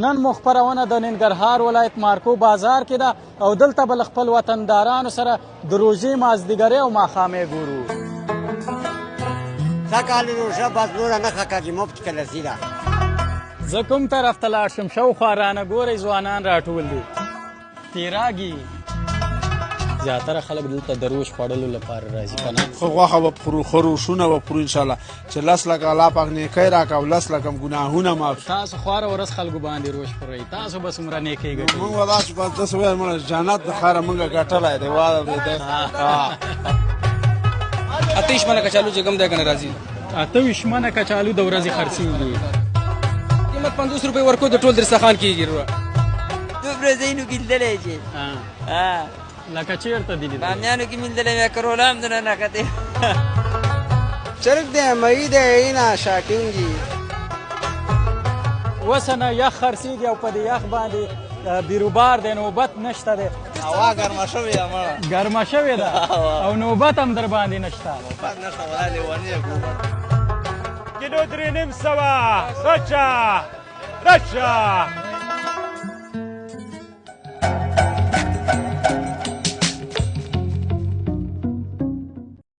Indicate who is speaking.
Speaker 1: نن مو خپرونه د ننګرهار ولایت مارکو بازار کې ده او دلته به له خپل وطندارانو سره د روژې مازدیګرۍ او ماښامۍ ګورو.
Speaker 2: سږکال روژه بس نوره نه ښه کړي مفت که لذیذه.
Speaker 1: زه کوم طرف ته لاړ شم شاوخوا رانه ګورئ ځوانان راټول دي تیراګي. زیاتره خلک دلته د روژ خوړلو لپاره راځي که نه؟
Speaker 3: خو غوښه به خورو خروشونه به خورو انشاءالله چې 10 لکه الله پاک نیکۍ راکړه او 10 لکه ګناهونه معاف.
Speaker 1: تاسو خواره ورځ خلکو باندې روژ خورئ تاسو به څومره نیکۍ ګټئ؟
Speaker 3: موږ به داسې بس داسې ووایم مړه جنت د ښاره موږ ګټلی دی واورېدی.
Speaker 4: 28 منه کچالو چې کوم دی که نه راځي
Speaker 1: 28 منه کچالو د ورځې خرڅېږي.
Speaker 4: قیمت 50 روپۍ ورکو د ټول درستخان کېږي.
Speaker 5: دومره ځایونو کې لیدلی چې
Speaker 1: لکه چېرته دي لیدلی؟
Speaker 5: بامیانو کې مې لیدلی وی کرولا هم دونه نښتې.
Speaker 2: چرګ دی مهي دی اینه شاټینګي.
Speaker 1: اوسه نه یخ خرڅېږي او په دې یخ باندې بیروبار دی نوبت نشته دی.
Speaker 2: هوا ګرمه شوې ده مړه.
Speaker 1: ګرمه شوې ده او نوبت هم در باندې نشته.
Speaker 2: نوبت نشته ولا لیونی حکومت.
Speaker 6: کیلو 3.5 سوه رچه